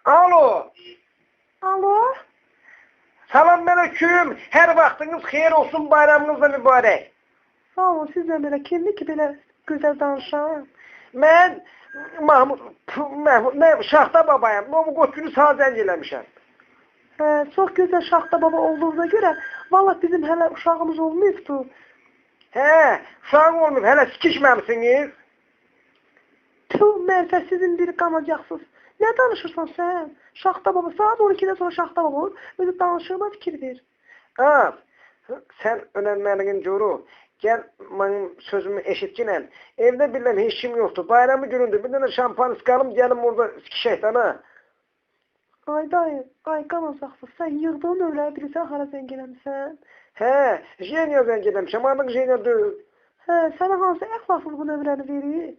Alo. Alo. Selamünaleyküm. Her vaxtınız xeyir olsun, bayramınız da mübarək. Sağ olun, siz də belə kimdir ki, belə gözəl danışan? Mən Mahmud, Şaxta babayam. Nomu qoçunu sağ zəng eləmişəm. Çox gözəl Şaxta baba olduğuna görə, valla bizim hələ uşağımız olmayıbdır. Uşağın olmayıb, hələ sikişməmisiniz. Tüh, mənfəsizin biri qanacaqsız. Nə danışırsan sən? Şaxta baba, saat 12-dən sonra Şaxta baba olur, özü danışığına fikir ver. Sən önəmlərin coru. Gəl, mənim sözümü eşitkinən. Evdə bilən heç kim yoxdur. Bayramı günündür. Bir dənə şampan isqalım, gəlim orada sikişək dana. Ay dayı, ay qanacaqsız. Sən yığdığın övləri bilirsən, hara zəng eləmişsən? Jeniya zəng eləmişəm. Artıq Jeniya deyil. Sənə hansı əxlasız bu növrəni verir?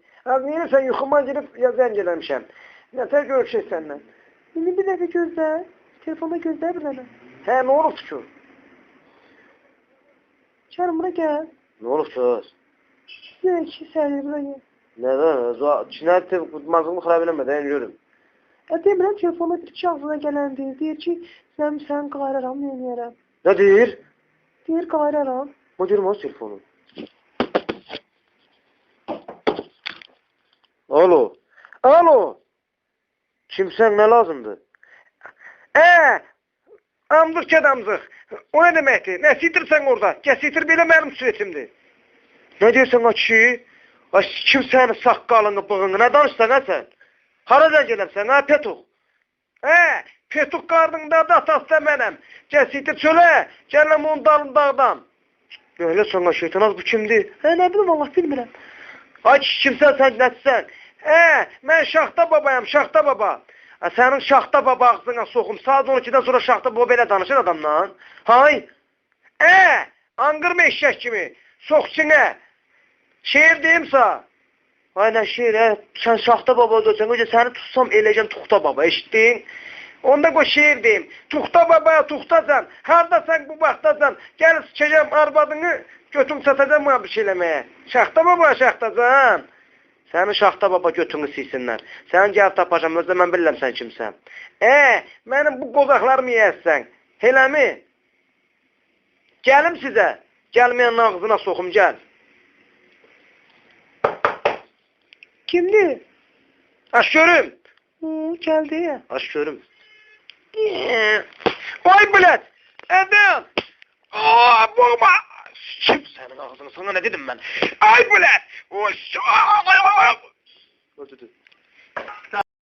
Niyə sən yuxuma girib zəng eləmişəm? Nətər görüşək səndən? İndi bir dəfə gözlə. Telefonda gözlə bir dənə. Nə olub ki? Kərim, bura gəl. Nə olub söz? Deyək ki, səhəri bura gəl. Nədən? Cinayət mazlımı xarab eləmədən görüm. Demirəm, telefonda bir iki ağzına gələndir. Deyir ki, sən qayıraram, neyiniyərəm. Nə deyir? Deyir, qayıraram. Ma görüm o telefonu. Alo. Kimsən, nə lazımdır? Amzıq kədamzıq. O nə deməkdir? Nə sitirsən orada? Sitir belə mənim süretimdir. Nə deyirsən o kişi? Kim sənin saqqalını, bığını? Nə danışsan sən? Hara zəng eləmsən, Petuq? Petuq qardında da atası da mənəm. Sitir çölə, gələm onun dalındağdan. Böyle sonra şeytanaz bu kimdir? Ne bileyim, Allah bilmirəm. Ay kimsən sən, nəçsən? Mən Şaxta babayam, Şaxta baba. Sənin Şaxta baba ağzına soxum. Saat 12-dən sonra Şaxta baba belə danışır adamla. Hay? Anqırma eşək kimi. Soxçinə. Şeir deyimsə. Ay nə şeir, sən Şaxta baba olacaqsan. Önce səni tutsam eləyəcəm Tuxta baba, eşitdin? Onda qoy şeir deyim. Tuxta babaya tuxtasan. Hardasan bu vaxtasan. Gəl sikəcəm arvadını. Götüm satacam buna bir şey eləməyə. Şaxta baba, Şaxtacan. Sənin Şaxta baba götünü silsinlər. Sən gəl tapacam, özdə mən bilirəm sən kimsən. Mənim bu qozaqlarımı yiyəsən. Eləmi? Gəlim sizə. Gəlməyənin ağzına soxum, gəl. Kimdir? Aç görüm. Gəldi. Aç görüm. Ay bilət. Ədən. Boğma. Kim sənin ağzını? Sana nə dedim mən? Ay bilət. Oy.